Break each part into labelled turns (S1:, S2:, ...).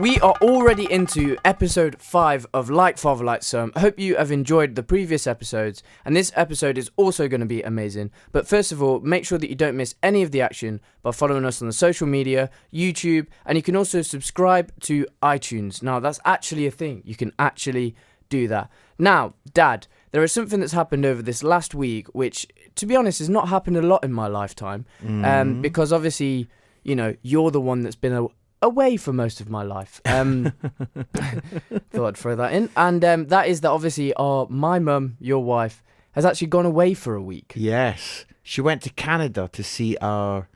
S1: We are already into episode 5 of Like Father Like Son. I hope you have enjoyed the previous episodes, and this episode is also going to be amazing. But first of all, make sure that you don't miss any of the action by following us on the social media, YouTube, and you can also subscribe to iTunes. Now, that's actually a thing. You can actually do that. Now, Dad, there is something that's happened over this last week, which, to be honest, has not happened a lot in my lifetime. Because obviously, you know, you're the one that's been away for most of my life. Thought I'd throw that in. And that is that obviously my mum, your wife, has actually gone away for a week.
S2: Yes. She went to Canada to see our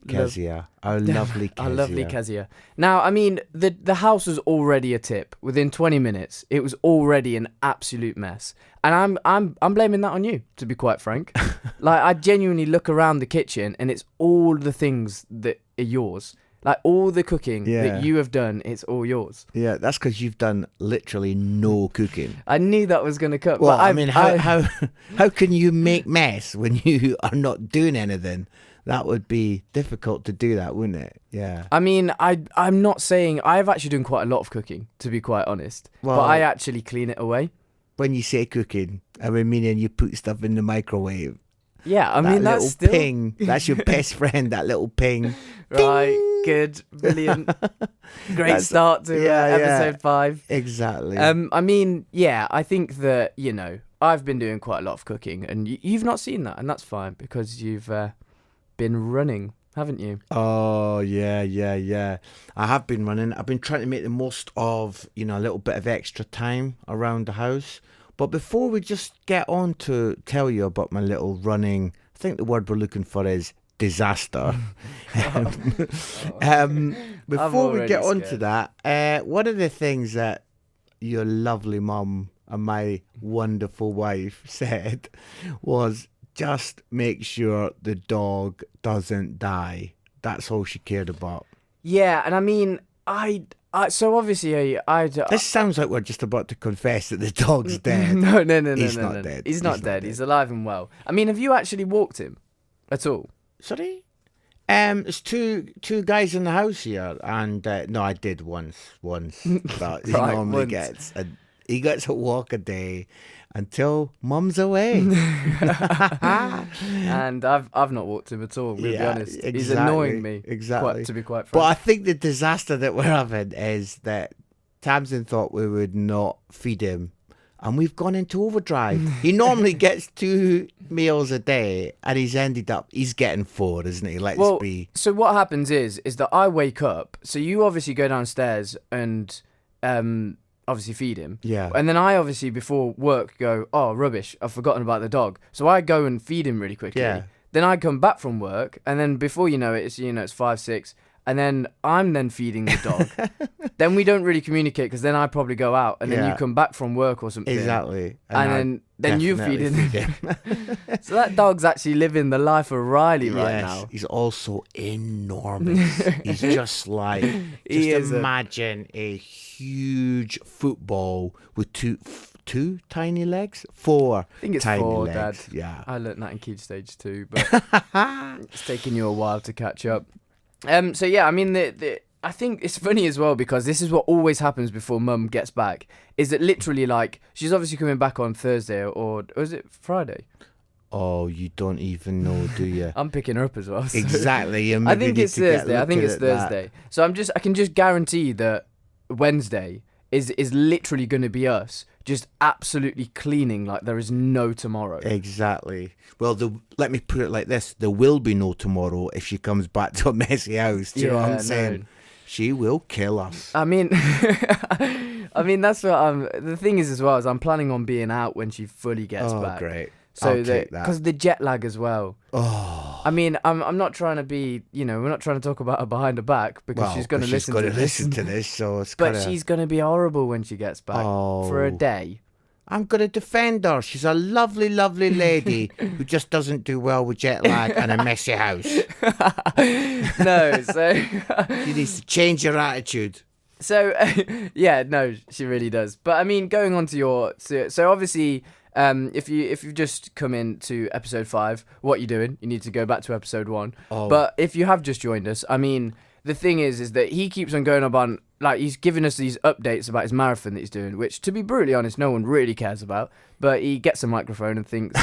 S2: Kezia, our lovely Kezia.
S1: Our lovely Kezia. Now, I mean, the house was already a tip. Within 20 minutes, it was already an absolute mess. And I'm blaming that on you, to be quite frank. Like, I genuinely look around the kitchen and it's all the things that are yours. Like, all the cooking that you have done, it's all yours.
S2: Yeah, that's because you've done literally no cooking.
S1: I knew that was going to come.
S2: Well, I mean, how can you make mess when you are not doing anything? That would be difficult to do that, wouldn't it? Yeah.
S1: I mean, I'm not saying... I've actually done quite a lot of cooking, to be quite honest. Well, but I actually clean it away.
S2: When you say cooking, I mean you put stuff in the microwave.
S1: Yeah, I mean, that's still...
S2: ping. That's your best friend, that little ping.
S1: Right, Ding! Good, brilliant. Great start to episode 5.
S2: Exactly.
S1: I mean, yeah, I think that, you know, I've been doing quite a lot of cooking, and you've not seen that, and that's fine, because you've been running, haven't you?
S2: Oh, yeah. I have been running. I've been trying to make the most of, you know, a little bit of extra time around the house. But before we just get on to tell you about my little running, I think the word we're looking for is disaster. Before we get on to that, one of the things that your lovely mum and my wonderful wife said was just make sure the dog doesn't die. That's all she cared about.
S1: Yeah, and I mean, so obviously,
S2: this sounds like we're just about to confess that the dog's dead.
S1: No.
S2: He's not dead.
S1: He's not dead. He's alive and well. I mean, have you actually walked him at all?
S2: Sorry? There's two guys in the house here, and no, I did once. But he normally gets a walk a day until Mum's away.
S1: And I've not walked him at all, to be honest.
S2: Exactly,
S1: he's annoying me, to be quite frank.
S2: But I think the disaster that we're having is that Tamsin thought we would not feed him, and we've gone into overdrive. He normally gets 2 meals a day, and he's getting 4, isn't he? Let's be.
S1: So what happens is that I wake up, so you obviously go downstairs and obviously feed him.
S2: Yeah.
S1: And then I obviously before work go, oh, rubbish, I've forgotten about the dog. So I go and feed him really quickly.
S2: Yeah.
S1: Then I come back from work, and then before you know it, it's 5, 6, and then I'm then feeding the dog. Then we don't really communicate, because then I probably go out, and then you come back from work or something.
S2: Exactly.
S1: And then you feed him. So that dog's actually living the life of Riley right now.
S2: He's also enormous. He's just like, imagine a huge football with two tiny legs? 4
S1: I think it's
S2: tiny
S1: 4,
S2: legs.
S1: Dad.
S2: Yeah.
S1: I learnt that in Key Stage 2, but it's taken you a while to catch up. So yeah, I mean, I think it's funny as well, because this is what always happens before Mum gets back, is that literally, like, she's obviously coming back on Thursday, or is it Friday?
S2: Oh, you don't even know, do you?
S1: I'm picking her up as well. So.
S2: Exactly.
S1: I think it's Thursday. So I can just guarantee that Wednesday is literally going to be us just absolutely cleaning like there is no tomorrow.
S2: Exactly. Well, let me put it like this. There will be no tomorrow if she comes back to a messy house. Do you know what I'm saying? She will kill us.
S1: I mean, that's what the thing is as well, is I'm planning on being out when she fully gets back.
S2: Oh, great.
S1: So because the jet lag as well.
S2: Oh.
S1: I mean, I'm not trying to be, you know, we're not trying to talk about her behind her back, because she's going to listen to this.
S2: So it's
S1: but she's going to be horrible when she gets back for a day.
S2: I'm going to defend her. She's a lovely, lovely lady who just doesn't do well with jet lag and a messy house.
S1: No, so
S2: she needs to change her attitude.
S1: So yeah, no, she really does. But I mean, going on to your so obviously. If you've just come in to episode 5, what are you doing? You need to go back to episode 1.
S2: Oh.
S1: But if you have just joined us, I mean, the thing is that he keeps on going on, like, he's giving us these updates about his marathon that he's doing, which, to be brutally honest, no one really cares about. But he gets a microphone and thinks...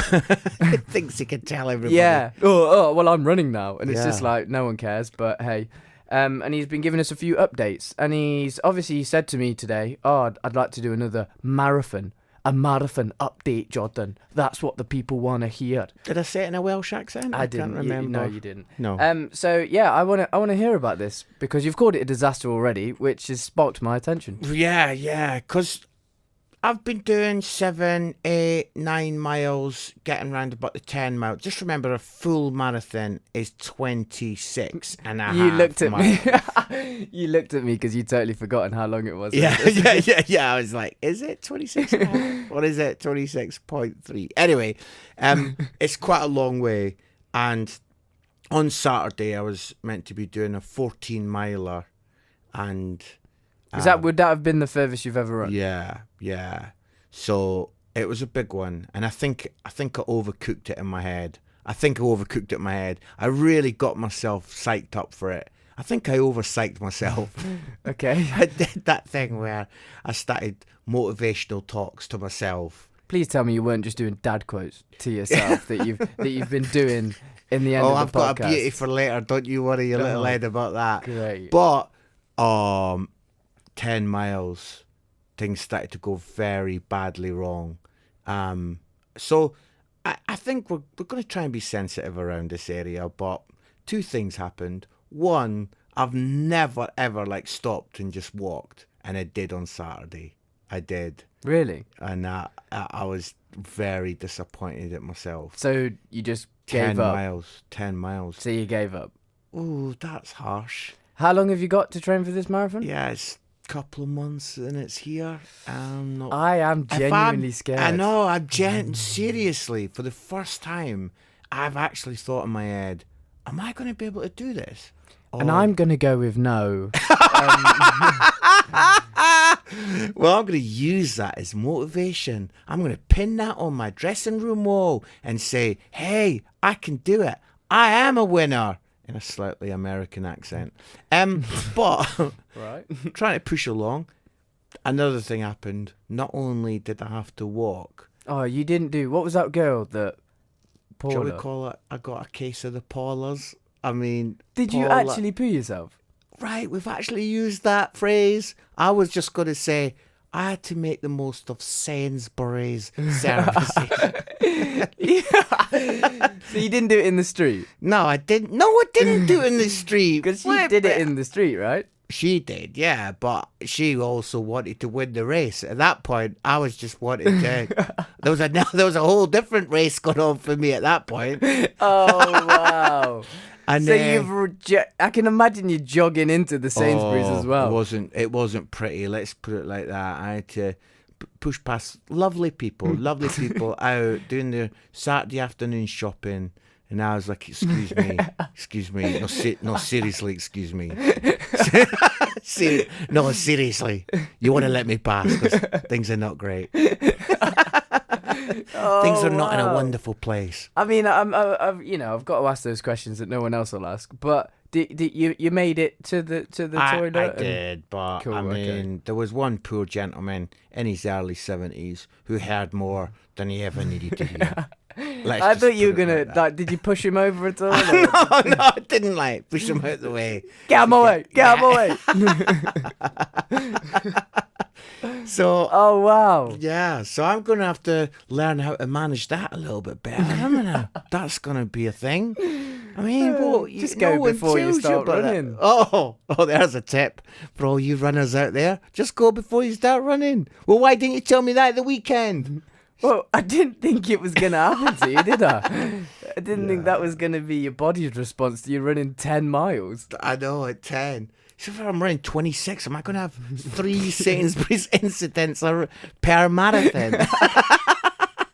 S2: thinks he can tell everybody.
S1: Yeah. Oh, well, I'm running now. And it's just like, no one cares, but hey. And he's been giving us a few updates. And he said to me today, I'd like to do another marathon. A marathon update, Jordan. That's what the people want to hear.
S2: Did I say it in a Welsh accent?
S1: I didn't.
S2: Can't remember.
S1: No, you didn't.
S2: No.
S1: So yeah, I want to hear about this because you've called it a disaster already, which has sparked my attention.
S2: Yeah. Because I've been doing 7, 8, 9 miles, getting round about the 10 mile. Just remember, a full marathon is 26 and a half.
S1: You looked at
S2: miles.
S1: me. You looked at me because you'd totally forgotten how long it was.
S2: Yeah. I was like, is it 26 and a half? Or is it 26.3? Anyway, it's quite a long way. And on Saturday, I was meant to be doing a 14 miler. And... would that have been the furthest you've ever run? Yeah. So it was a big one, and I think I overcooked it in my head. I really got myself psyched up for it. I think I overpsyched myself.
S1: Okay.
S2: I did that thing where I started motivational talks to myself.
S1: Please tell me you weren't just doing dad quotes to yourself that you've been doing in the end of the podcast.
S2: I've got a beauty for later. Don't you worry your little head about that.
S1: Great.
S2: But 10 miles, things started to go very badly wrong. So I think we're going to try and be sensitive around this area, but 2 things happened. One, I've never, ever, stopped and just walked, and I did on Saturday. I did.
S1: Really?
S2: And I was very disappointed at myself.
S1: So you just gave up?
S2: 10 miles.
S1: So you gave up?
S2: Ooh, that's harsh.
S1: How long have you got to train for this marathon?
S2: Yeah, it's couple of months and it's here.
S1: I am genuinely scared.
S2: I know. Seriously, for the first time, I've actually thought in my head, am I going to be able to do this?
S1: And I'm going to go with no.
S2: Well, I'm going to use that as motivation. I'm going to pin that on my dressing room wall and say, hey, I can do it. I am a winner. In a slightly American accent. But
S1: right.
S2: Trying to push along. Another thing happened. Not only did I have to walk.
S1: Oh, you didn't do... What was that girl that... Paula?
S2: Shall we call it? I got a case of the Paulas. I mean...
S1: Did you actually poo yourself?
S2: Right, we've actually used that phrase. I was just going to say... I had to make the most of Sainsbury's services.
S1: So you didn't do it in the street?
S2: No, I didn't. No, I didn't do it in the street.
S1: Because she did it in the street, right?
S2: She did, yeah. But she also wanted to win the race. At that point, I was just wanting to... There was a whole different race going on for me at that point.
S1: Oh, wow.
S2: And
S1: so I can imagine you jogging into the Sainsbury's as well.
S2: It wasn't pretty. Let's put it like that. I had to push past lovely people out doing their Saturday afternoon shopping, and I was like, "Excuse me, no, seriously, excuse me, no, seriously, you want to let me pass because things are not great." Things are not in a wonderful place.
S1: I mean, I've got to ask those questions that no one else will ask. But did you made it to the toilet?
S2: I did, but
S1: cool,
S2: I mean, there was one poor gentleman in his early 70s who heard more than he ever needed to hear.
S1: I thought you were gonna. Did you push him over at all?
S2: No, I didn't push him out the way.
S1: Get him away! Get him away!
S2: So,
S1: oh wow,
S2: yeah. So I'm gonna have to learn how to manage that a little bit better. That's gonna be a thing. I mean,
S1: just go before you start running.
S2: Oh, there's a tip for all you runners out there. Just go before you start running. Well, why didn't you tell me that at the weekend?
S1: Well, I didn't think it was going to happen to you, did I? I didn't think that was going to be your body's response to you running 10 miles.
S2: I know, at 10. So if I'm running 26, am I going to have 3 Sainsbury's incidents per marathon?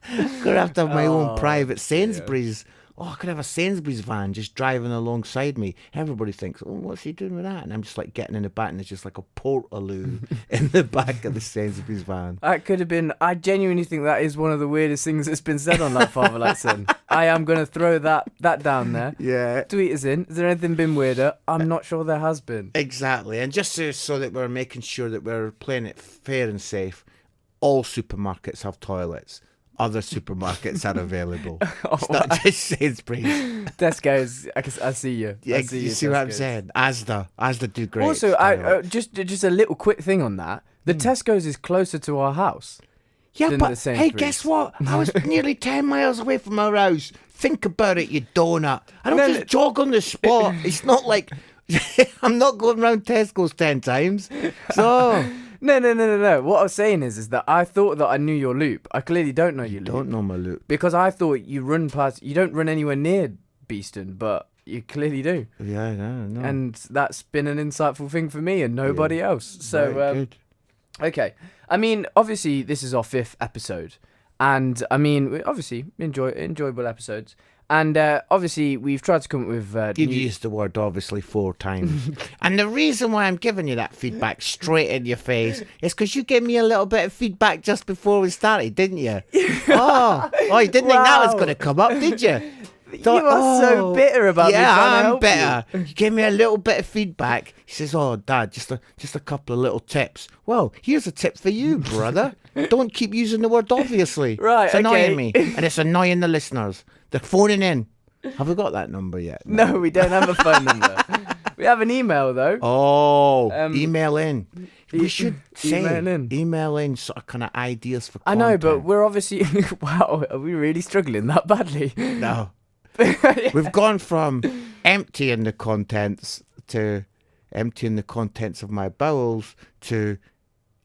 S2: I'm going to have my own private Sainsbury's oh, I could have a Sainsbury's van just driving alongside me. Everybody thinks, oh, what's he doing with that? And I'm just like getting in the back and there's just like a portaloo in the back of the Sainsbury's van.
S1: That could have been, I genuinely think that is one of the weirdest things that's been said on Like Father, Like Son. I am going to throw that down there.
S2: Yeah.
S1: Tweet us in. Has there anything been weirder? I'm not sure there has been.
S2: Exactly. And just so that we're making sure that we're playing it fair and safe, all supermarkets have toilets. Other supermarkets are available. It's not just Sainsbury's.
S1: Tesco's, I see you.
S2: Yeah, you see what I'm saying? Asda do great.
S1: Also, just a little quick thing on that. The Tesco's is closer to our house.
S2: Yeah,
S1: than
S2: but
S1: the Sainsbury's.
S2: hey, guess what? I was nearly 10 miles away from our house. Think about it, you donut. I don't just jog on the spot. It's not like I'm not going around Tesco's 10 times. So...
S1: No. What I was saying is that I thought that I knew your loop. I clearly don't know your loop.
S2: Don't know my loop.
S1: Because I thought you don't run anywhere near Beeston, but you clearly do.
S2: Yeah, no.
S1: And that's been an insightful thing for me and nobody else. So,
S2: good.
S1: Okay. I mean, obviously, this is our 5th episode. And, I mean, obviously, enjoyable episodes. And obviously, we've tried to come up with...
S2: You've used the word obviously 4 times. And the reason why I'm giving you that feedback straight in your face is because you gave me a little bit of feedback just before we started, didn't you? Oh, you didn't think that was going to come up, did you?
S1: You are so bitter about me trying to help you.
S2: Yeah, I'm bitter. You gave me a little bit of feedback. He says, oh, Dad, just a couple of little tips. Well, here's a tip for you, brother. Don't keep using the word obviously.
S1: Right,
S2: it's annoying me. And it's annoying the listeners. They're phoning in. Have we got that number yet?
S1: No, we don't have a phone number. We have an email, though.
S2: Oh, email in. We should say
S1: email in
S2: sort of kind of ideas for content.
S1: I know, but we're obviously... Wow, are we really struggling that badly?
S2: No. We've gone from emptying the contents to emptying the contents of my bowels to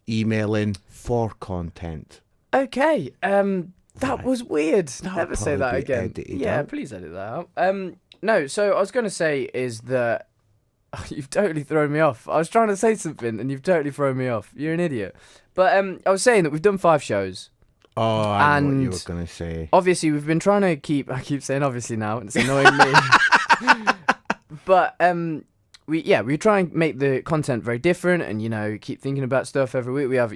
S2: emailing for content.
S1: Okay, that was weird. Never say that again. Yeah, please edit that out. No, so I was going to say is that you've totally thrown me off. I was trying to say something and you've totally thrown me off. You're an idiot. But I was saying that we've done 5 shows.
S2: Oh, I know what you were going to say.
S1: Obviously, we've been trying to keep... I keep saying obviously now, and it's annoying me. But we try and make the content very different and, keep thinking about stuff every week. We have,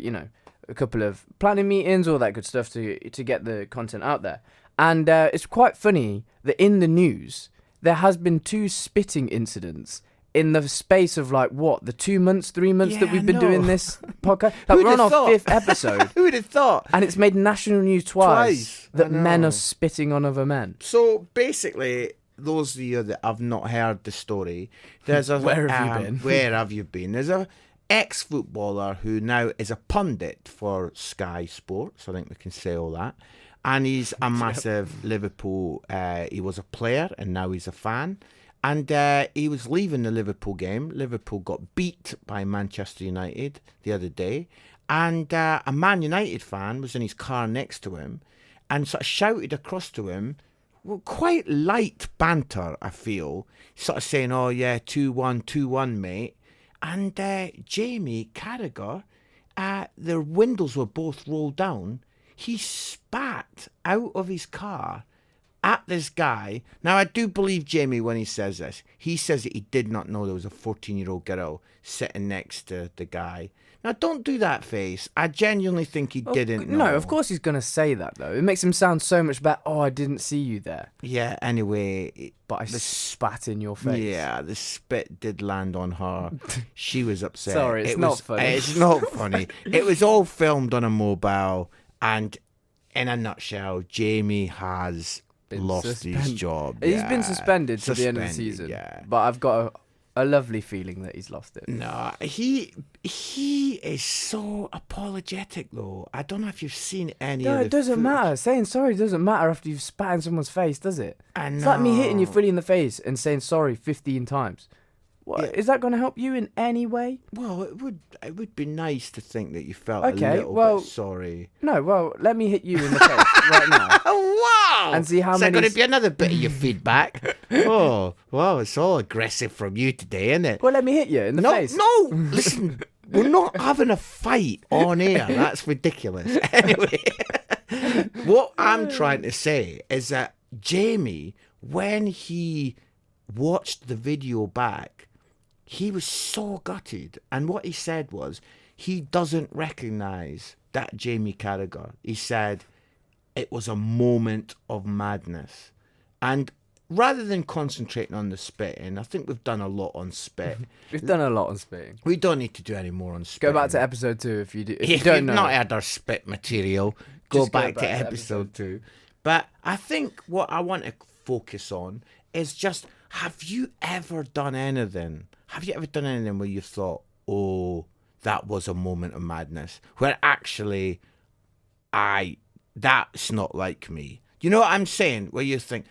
S1: a couple of planning meetings, all that good stuff to get the content out there. And it's quite funny that in the news, there has been 2 spitting incidents in the space of the 2 months, 3 months that we've been doing this podcast. We're on our 5th episode.
S2: Who would have thought?
S1: And it's made national news twice that men are spitting on other men.
S2: So basically, those of you that have not heard the story, there's a...
S1: Where have you been?
S2: Where have you been? There's a ex-footballer who now is a pundit for Sky Sports. I think we can say all that. And he's a massive Liverpool... he was a player and now he's a fan. And he was leaving the Liverpool game. Liverpool got beat by Manchester United the other day. And a Man United fan was in his car next to him and sort of shouted across to him, well, quite light banter, I feel, sort of saying, oh, yeah, 2-1, mate. And Jamie Carragher, their windows were both rolled down. He spat out of his car at this guy. Now, I do believe Jamie when he says this. He says that he did not know there was a 14-year-old girl sitting next to the guy. Now, don't do that face. I genuinely think he didn't know.
S1: No, of course he's going to say that, though. It makes him sound so much better. Oh, I didn't see you there.
S2: Yeah, anyway.
S1: But I spat in your face.
S2: Yeah, the spit did land on her. She was upset.
S1: Sorry, it's not funny.
S2: It's not funny. It was all filmed on a mobile. And in a nutshell, Jamie has... lost his job.
S1: He's been suspended to the end of the season. Yeah. But I've got a lovely feeling that he's lost it.
S2: No, he is so apologetic though. I don't know if you've seen any of the
S1: it doesn't matter. Saying sorry doesn't matter after you've spat in someone's face, does it?
S2: I know.
S1: It's like me hitting you fully in the face and saying sorry 15 times. What, is that going to help you in any way?
S2: Well, it would be nice to think that you felt a little bit sorry.
S1: No, well, let me hit you in the face right now.
S2: Wow!
S1: And see how
S2: many... Is
S1: there
S2: going to be another bit of your feedback? Oh, wow, it's all aggressive from you today, isn't it?
S1: Well, let me hit you in the face.
S2: No, listen, we're not having a fight on air. That's ridiculous. Anyway, what I'm trying to say is that Jamie, when he watched the video back, he was so gutted. And what he said was he doesn't recognise that Jamie Carragher. He said it was a moment of madness. And rather than concentrating on the spitting, I think we've done a lot on spit.
S1: We've done a lot on spitting.
S2: We don't need to do any more on spitting.
S1: Go back to episode 2 if you do. If you
S2: If
S1: don't
S2: you've
S1: know.
S2: not had our spit material, go back to
S1: episode
S2: episode 2. But I think what I want to focus on is just, have you ever done anything? Have you ever done anything where you thought, oh, that was a moment of madness? Where actually, that's not like me. You know what I'm saying? Where you think,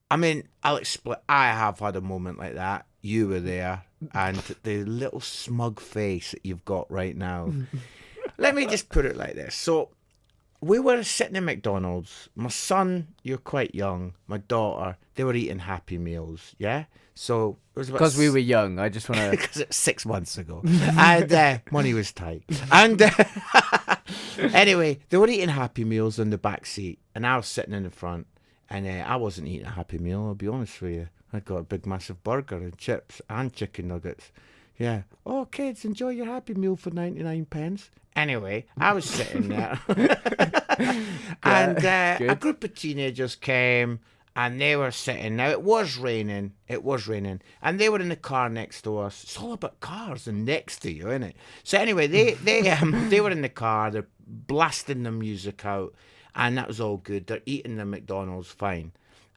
S2: I mean, I'll explain. I have had a moment like that. You were there. And the little smug face that you've got right now. Let me just put it like this. So, we were sitting in McDonald's. My son, you're quite young. My daughter, they were eating Happy Meals, yeah? So it was
S1: Because we were young, I just want to...
S2: Because it's 6 months ago. And money was tight. And anyway, they were eating Happy Meals in the back seat. And I was sitting in the front. And I wasn't eating a Happy Meal, I'll be honest with you. I got a big, massive burger and chips and chicken nuggets. Yeah. Oh, kids, enjoy your Happy Meal for 99 pence. Anyway, I was sitting there. And a group of teenagers came and they were sitting. Now, it was raining. And they were in the car next to us. It's all about cars and next to you, isn't it? So anyway, they were in the car. They're blasting the music out. And that was all good. They're eating the McDonald's, fine.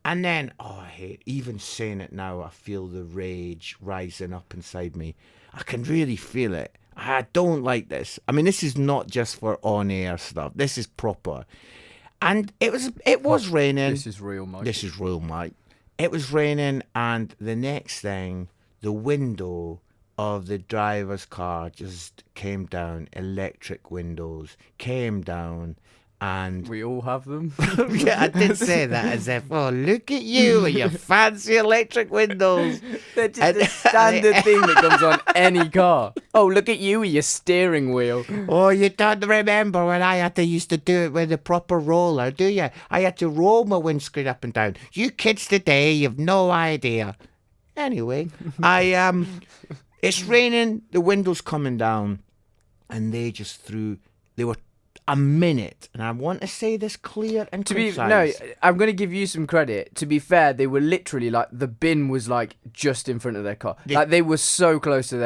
S2: And then, I hate, even saying it now, I feel the rage rising up inside me. I can really feel it. I don't like this. I mean, this is not just for on-air stuff. This is proper. And it was raining.
S1: This is real, Mike.
S2: This is real, Mike. It was raining, and the next thing, the window of the driver's car just came down. Electric windows came down. And
S1: we all have them.
S2: Yeah, I did say that as if, oh, look at you with your fancy electric windows.
S1: They're just a standard thing that comes on any car. Oh, look at you with your steering wheel.
S2: Oh, you don't remember when I had to used to do it with a proper roller, do you? I had to roll my windscreen up and down. You kids today, you've no idea. Anyway, it's raining, the window's coming down, and they were a minute, and I want to say this clear and concise.
S1: I'm going to give you some credit. To be fair, they were literally like, the bin was like just in front of their car. They were so close to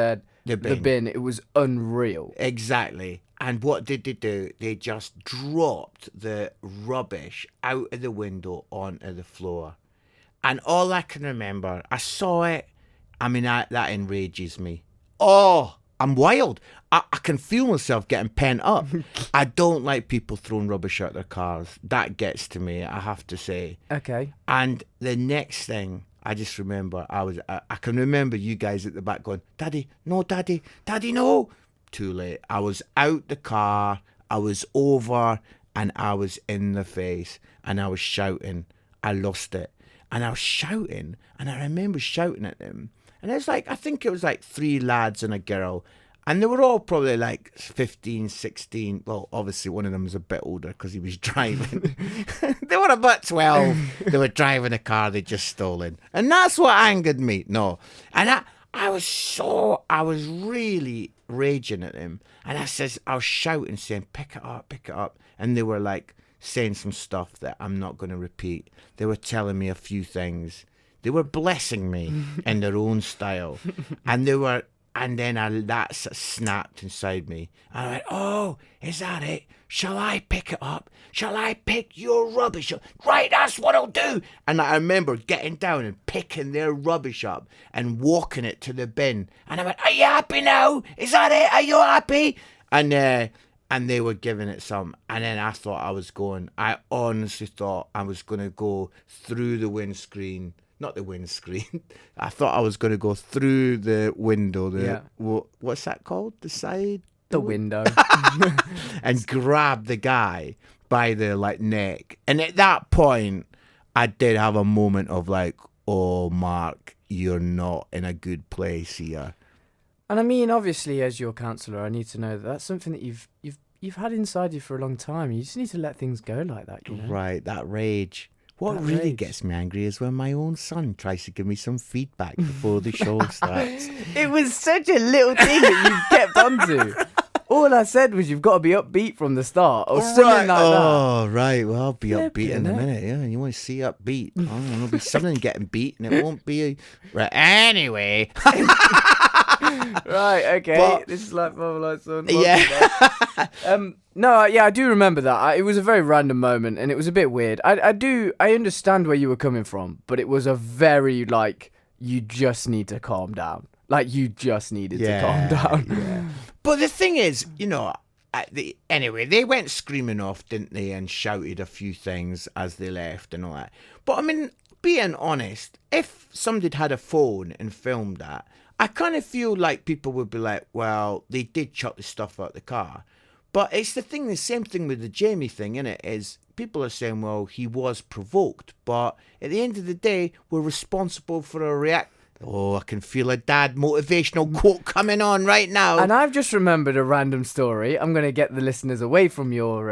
S1: the bin. It was unreal.
S2: Exactly. And what did they do? They just dropped the rubbish out of the window onto the floor. And all I can remember, I saw it. I mean, that enrages me. Oh, I'm wild. I can feel myself getting pent up. I don't like people throwing rubbish out their cars. That gets to me, I have to say.
S1: Okay.
S2: And the next thing, I just remember, I can remember you guys at the back going, Daddy, no, Daddy, Daddy, no. Too late. I was out the car, I was over, and I was in the face, and I was shouting. I lost it. And I was shouting, and I remember shouting at them. And it's like, I think it was like 3 lads and a girl. And they were all probably like 15, 16. Well, obviously one of them was a bit older because he was driving. They were about 12. They were driving a car they'd just stolen. And that's what angered me. No. And I was really raging at them. And I was shouting, saying, pick it up, pick it up. And they were like saying some stuff that I'm not going to repeat. They were telling me a few things. They were blessing me in their own style. And then that snapped inside me. And I went, oh, is that it? Shall I pick it up? Shall I pick your rubbish up? Right, that's what I'll do. And I remember getting down and picking their rubbish up and walking it to the bin. And I went, are you happy now? Is that it? Are you happy? And they were giving it some. And then I honestly thought I was going to go through the windscreen. Not the windscreen. I thought I was going to go through the window. What's that called? The side?
S1: The window.
S2: And grab the guy by the neck. And at that point, I did have a moment of like, oh, Mark, you're not in a good place here.
S1: And I mean, obviously, as your counsellor, I need to know that that's something that you've had inside you for a long time. You just need to let things go like that, you know?
S2: Right, that rage. What really gets me angry is when my own son tries to give me some feedback before the show starts.
S1: It was such a little thing that you kept onto. All I said was you've got to be upbeat from the start or something like that.
S2: Oh, right. Well, I'll be upbeat in a minute. Yeah, you want to see upbeat. Oh, it'll be something getting beat and it won't be... Right, anyway.
S1: Right, okay. But, this is like Marvel Lights on.
S2: Yeah.
S1: No, yeah, I do remember that. It was a very random moment and it was a bit weird. I understand where you were coming from, but it was a very, like, you just need to calm down. Like, you just needed to calm down.
S2: Yeah. But the thing is, you know, anyway, they went screaming off, didn't they, and shouted a few things as they left and all that. But, I mean, being honest, if somebody had a phone and filmed that, I kind of feel like people would be like, well, they did chuck the stuff out the car. But it's the same thing with the Jamie thing, innit, is people are saying, well, he was provoked. But at the end of the day, we're responsible for a react. Oh, I can feel a dad motivational quote coming on right now.
S1: And I've just remembered a random story. I'm going to get the listeners away from your...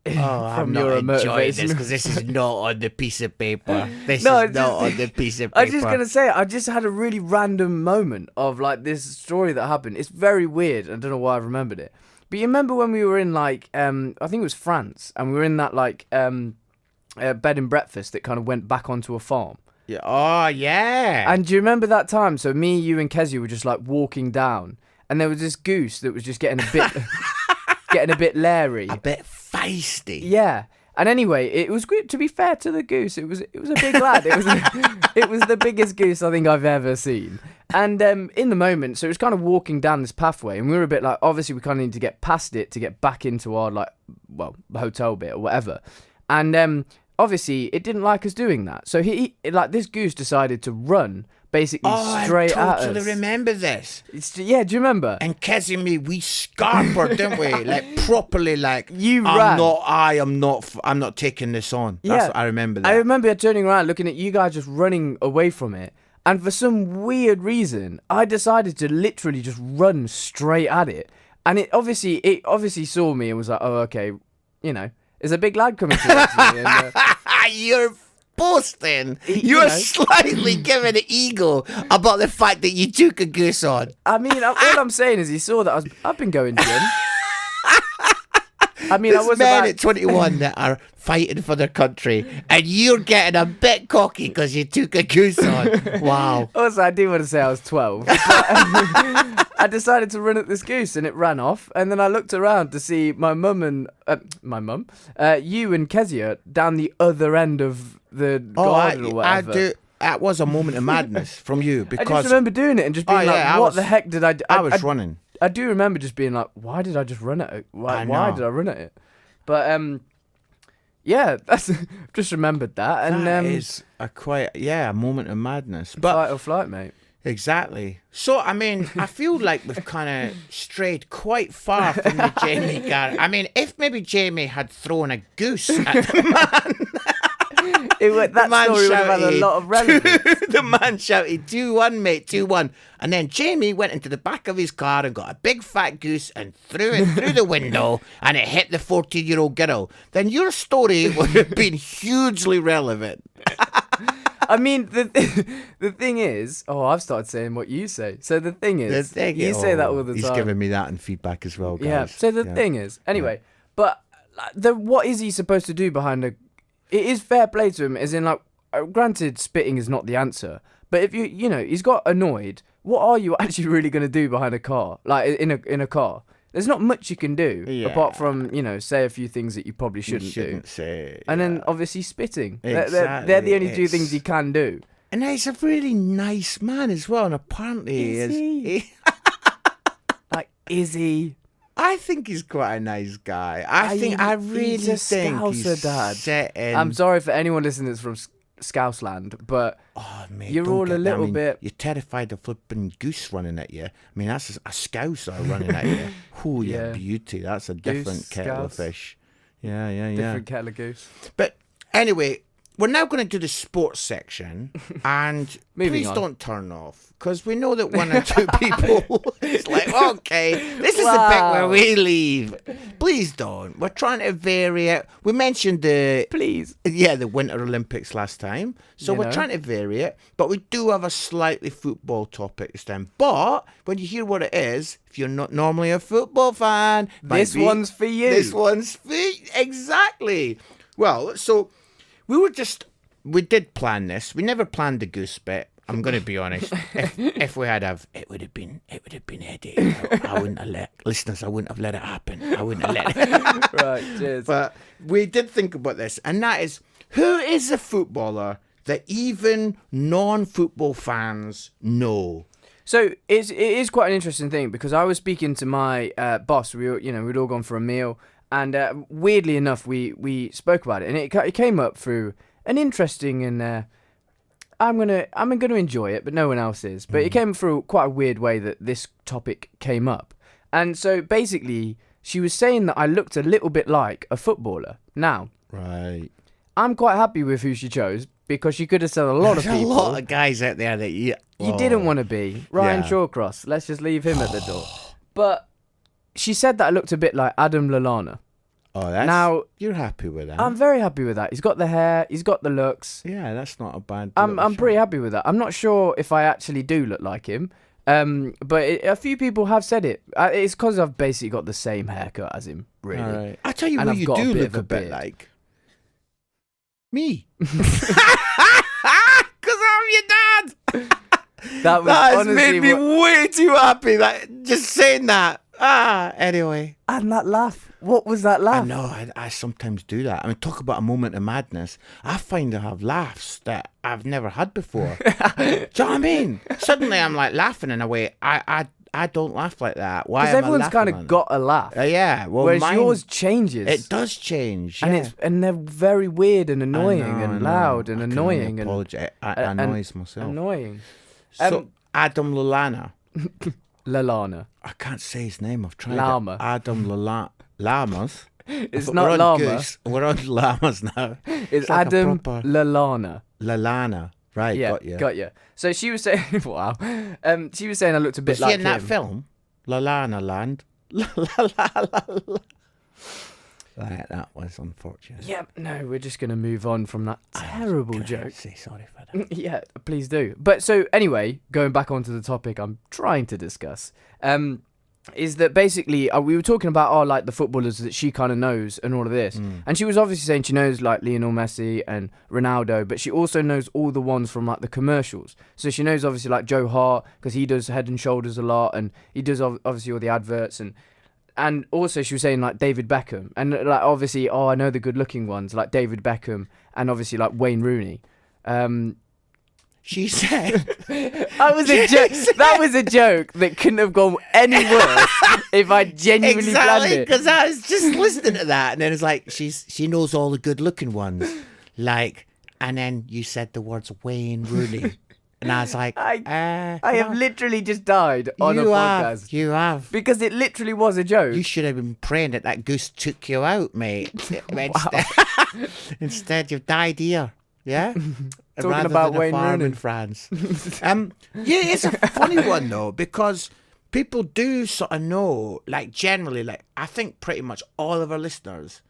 S2: I'm not enjoying this because this is not on the piece of paper. This is not on the piece of paper.
S1: I was just going to say, I just had a really random moment of like this story that happened. It's very weird. I don't know why I remembered it. But you remember when we were in like, I think it was France, and we were in that like bed and breakfast that kind of went back onto a farm.
S2: Yeah. Oh, yeah.
S1: And do you remember that time? So me, you and Kezia were just like walking down, and there was this goose that was just getting a bit... getting a bit leery,
S2: a bit feisty.
S1: Yeah, and anyway, it was good. To be fair to the goose, it was a big lad. It was the biggest goose I think I've ever seen. And in the moment, so it was kind of walking down this pathway, and we were a bit like, obviously, we kind of need to get past it to get back into our hotel bit or whatever. And obviously, it didn't like us doing that. So this goose decided to run. Basically straight at us.
S2: I totally remember this.
S1: Yeah, do you remember?
S2: And Kezzy and me, we scarpered, didn't we? Like properly, like
S1: you ran.
S2: I'm not taking this on. That's what I remember that.
S1: I remember turning around, looking at you guys just running away from it, and for some weird reason, I decided to literally just run straight at it, and it obviously saw me and was like, oh, okay, you know, there's a big lad coming towards me. And,
S2: you're boasting. You're slightly giving an ego about the fact that you took a goose on.
S1: I mean, all I'm saying is he saw that I've been going gym. I mean,
S2: There's men at 21 that are fighting for their country, and you're getting a bit cocky because you took a goose on. Wow.
S1: Also, I do want to say I was 12. But, I decided to run at this goose, and it ran off. And then I looked around to see my mum and you and Kezia down the other end of the garden or whatever.
S2: That was a moment of madness from you because
S1: I just remember doing it and just being what the heck did I do?
S2: I was running.
S1: I do remember just being like, why did I just run at it? Why did I run at it? But yeah, that's just remembered that. And
S2: that is a moment of madness. But
S1: fight or flight, mate.
S2: Exactly. So, I mean, I feel like we've kind of strayed quite far from the Jamie guy. I mean, if maybe Jamie had thrown a goose at the man...
S1: that story would have had a lot of relevance.
S2: The man shouted, 2-1, mate, 2-1. And then Jamie went into the back of his car and got a big fat goose and threw it through the window and it hit the 14-year-old girl. Then your story would have been hugely relevant.
S1: I mean, the thing is... Oh, I've started saying what you say. So the thing is... you say that all the time.
S2: He's giving me that in feedback as well, guys.
S1: Yeah, so the thing is... Anyway, but what is he supposed to do behind a... It is fair play to him, as in, like, granted, spitting is not the answer. But if you know, he's got annoyed. What are you actually really going to do behind a car? Like, in a car? There's not much you can do, apart from, you know, say a few things that you probably shouldn't
S2: say.
S1: And then, obviously, spitting.
S2: Exactly.
S1: They're the only two things you can do.
S2: And he's a really nice man as well, and apparently
S1: is he? Like, is he?
S2: I think he's quite a nice guy. I really think he's
S1: Dad. I'm sorry for anyone listening that's from Scousland, but
S2: mate,
S1: you're all a little bit...
S2: You're terrified of flipping goose running at you. I mean, that's a Scouser running at you. Oh, yeah, beauty. That's a different kettle of fish. Yeah.
S1: Different kettle of goose.
S2: But anyway, we're now going to do the sports section, and please don't turn off, because we know that one or two people, it's like, okay, this is the bit where we leave. Please don't. We're trying to vary it. We mentioned the Winter Olympics last time, so we're trying to vary it, but we do have a slightly football topic this time. But when you hear what it is, if you're not normally a football fan,
S1: this one's for you.
S2: This one's for you. Exactly. Well, so we did plan this. We never planned the goose bit. I'm going to be honest. If we had it would have been Eddie. I wouldn't have let it happen. I wouldn't have let it.
S1: Right, cheers.
S2: But we did think about this, and that is, who is a footballer that even non-football fans know?
S1: So it is quite an interesting thing, because I was speaking to my boss. We'd all gone for a meal, and weirdly enough, we spoke about it, and it came up through an interesting and I'm gonna enjoy it, but no one else is. But it came through quite a weird way that this topic came up, and so basically she was saying that I looked a little bit like a footballer. Now,
S2: right,
S1: I'm quite happy with who she chose, because she could have said a lot of people.
S2: There's a lot of guys out there that you
S1: didn't want to be. Ryan Shawcross. Let's just leave him at the door. But she said that I looked a bit like Adam Lallana.
S2: Oh,
S1: now
S2: you're happy with that?
S1: I'm very happy with that. He's got the hair. He's got the looks.
S2: Yeah, that's not a bad.
S1: I'm pretty happy with that. I'm not sure if I actually do look like him. But a few people have said it. It's because I've basically got the same haircut as him. Really.
S2: All right. I tell you who you do look a bit like. Me. Because I'm your dad.
S1: That
S2: has made me way too happy. Like, just saying that. Anyway.
S1: And that laugh. What was that laugh?
S2: I know. I sometimes do that. I mean, talk about a moment of madness. I find I have laughs that I've never had before. Do you know what I mean? Suddenly I'm like laughing in a way I don't laugh like that. Why?
S1: Because everyone's kind of got a laugh.
S2: Yeah. Well,
S1: whereas yours changes.
S2: It does change. Yeah.
S1: And they're very weird and annoying and loud and annoying.
S2: I annoys myself.
S1: Annoying.
S2: So Adam Lallana.
S1: Lallana.
S2: I can't say his name. I've tried
S1: Llama.
S2: it. Adam Lallana. Llamas.
S1: It's not llama.
S2: Goose. We're on llamas now.
S1: It's like Adam Lallana.
S2: Lallana. Right,
S1: yeah, got you. So she was saying, wow. She was saying I looked a bit like him.
S2: Was she in that film? Lallana Land. Right, that was unfortunate.
S1: Yeah, no, we're just going to move on from that terrible joke.
S2: Say sorry for that.
S1: Yeah, please do. But so anyway, going back onto the topic I'm trying to discuss, is that basically we were talking about like the footballers that she kind of knows and all of this. And she was obviously saying she knows like Lionel Messi and Ronaldo, but she also knows all the ones from like the commercials. So she knows obviously like Joe Hart, because he does Head and Shoulders a lot, and he does obviously all the adverts, and also she was saying like David Beckham, and like obviously I know the good looking ones like David Beckham and obviously like Wayne Rooney.
S2: She said
S1: that was a joke. That was a joke that couldn't have gone any worse if I genuinely planned it.
S2: Because I was just listening to that, and then it's like she knows all the good-looking ones, like, and then you said the words Wayne Rooney, and I was like,
S1: I have literally just died on a podcast.
S2: You have,
S1: because it literally was a joke.
S2: You should have been praying that goose took you out, mate. Instead, you've died here. Yeah.
S1: Talking about Wayne Rooney
S2: in France. Yeah, it's a funny one though, because people do sort of know, like generally, like I think pretty much all of our listeners,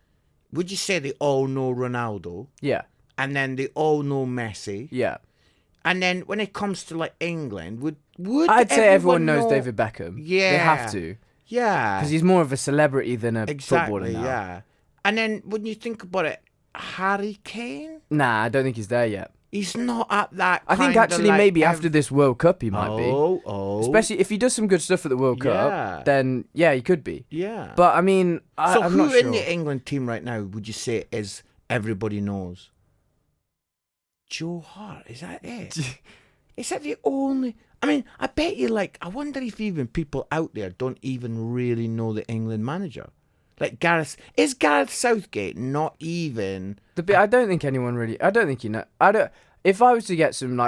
S2: would you say they all know Ronaldo?
S1: Yeah.
S2: And then they all know Messi?
S1: Yeah.
S2: And then when it comes to like England, would
S1: I'd say everyone knows David Beckham.
S2: Yeah.
S1: They have to.
S2: Yeah.
S1: Because he's more of a celebrity than a footballer now.
S2: Yeah. And then when you think about it, Harry Kane?
S1: Nah, I don't think he's there yet.
S2: He's not at that.
S1: I think actually
S2: like
S1: maybe after this World Cup he might be.
S2: Oh.
S1: Especially if he does some good stuff at the World Cup, then yeah, he could be.
S2: Yeah.
S1: But I mean, I'm
S2: who
S1: not sure.
S2: in the England team right now would you say is everybody knows? Joe Hart, is that it? Is that the only? I mean, I bet you I wonder if even people out there don't even really know the England manager. Like Gareth Southgate not even?
S1: I don't think anyone really. I don't think you know. If I was to get some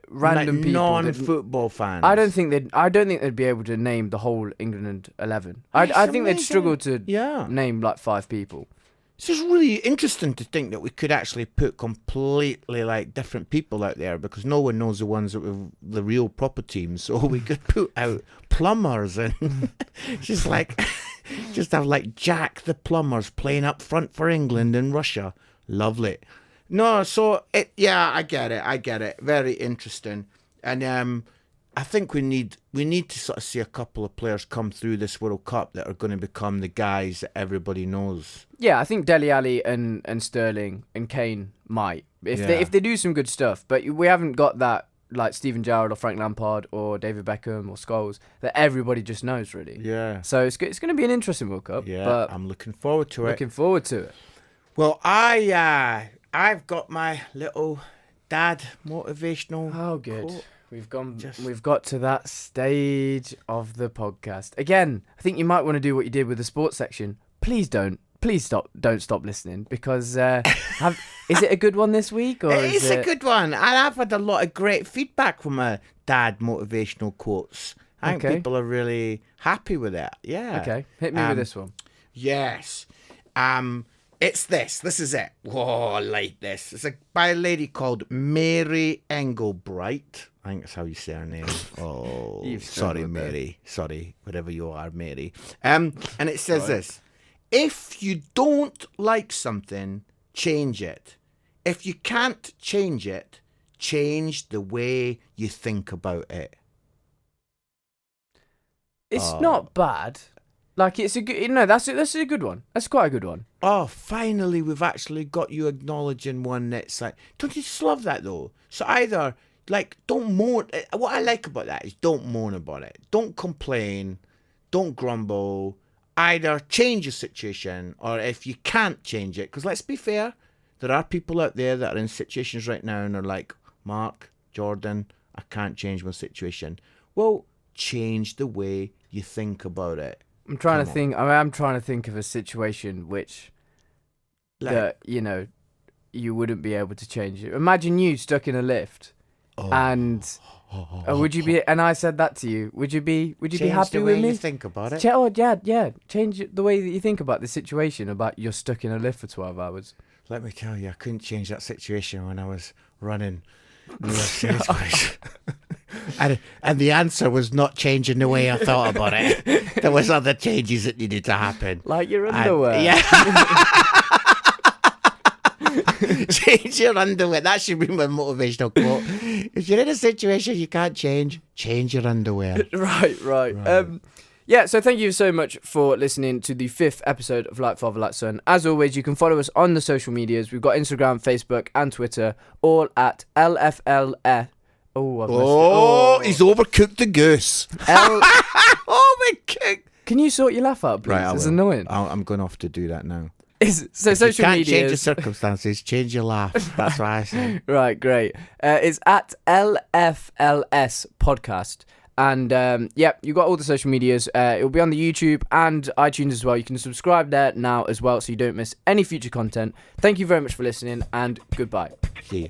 S1: random people,
S2: non-football fans,
S1: I don't think they'd be able to name the whole England 11. I think they'd struggle to name like 5 people.
S2: it's just really interesting to think that we could actually put completely like different people out there, because no one knows the ones that were the real proper teams. So we could put out plumbers and just have like Jack the plumbers playing up front for England and Russia. Lovely. No, so I get it. Very interesting. And I think we need to sort of see a couple of players come through this World Cup that are going to become the guys that everybody knows.
S1: Yeah, I think Dele Alli and Sterling and Kane might if they do some good stuff. But we haven't got that like Steven Gerrard or Frank Lampard or David Beckham or Scholes that everybody just knows really.
S2: Yeah.
S1: So it's going to be an interesting World Cup.
S2: Yeah,
S1: but
S2: I'm looking forward to it.
S1: Looking forward to it.
S2: Well, I've got my little dad motivational.
S1: Oh, good.
S2: quote.
S1: We've got to that stage of the podcast. Again, I think you might want to do what you did with the sports section. Please don't stop listening, because is it a good one this week? Or
S2: It is a good one. And I've had a lot of great feedback from my dad motivational quotes. I think people are really happy with it. Yeah.
S1: Okay, hit me with this one.
S2: Yes. It's this. This is it. Whoa, I like this. It's by a lady called Mary Engelbright. I think that's how you say her name. Oh, sorry, Mary. Sorry, whatever you are, Mary. And it says this. If you don't like something, change it. If you can't change it, change the way you think about it.
S1: It's not bad. Like, it's a good... No, that's a good one. That's quite a good one.
S2: Oh, finally, we've actually got you acknowledging one that's like... Don't you just love that, though? So either, like, don't moan... What I like about that is don't moan about it. Don't complain. Don't grumble. Either change your situation, or if you can't change it... Because let's be fair, there are people out there that are in situations right now and are like, Mark, Jordan, I can't change my situation. Well, change the way you think about it.
S1: I'm trying to think. I'm trying to think of a situation which, that you wouldn't be able to change it. Imagine you stuck in a lift, and would you be? And I said that to you. Would you be happy with me?
S2: Change the way you think about it.
S1: Change the way that you think about the situation. About you're stuck in a lift for 12 hours.
S2: Let me tell you, I couldn't change that situation when I was running near Sainsbury's. And the answer was not changing the way I thought about it. There was other changes that needed to happen.
S1: Like your underwear.
S2: Change your underwear. That should be my motivational quote. If you're in a situation you can't change your underwear.
S1: Right. So thank you so much for listening to the 5th episode of Like Father, Like Son. As always, you can follow us on the social medias. We've got Instagram, Facebook, and Twitter, all at LFLF.
S2: He's overcooked the goose. Overcooked.
S1: Can you sort your laugh out, please?
S2: Right,
S1: it's annoying.
S2: I'm going off to do that now.
S1: So
S2: if
S1: social media.
S2: You can't change your circumstances, change your laugh. That's what I say.
S1: Right, great. It's at LFLS podcast. And you got all the social medias. It'll be on the YouTube and iTunes as well. You can subscribe there now as well, so you don't miss any future content. Thank you very much for listening, and goodbye.
S2: See ya.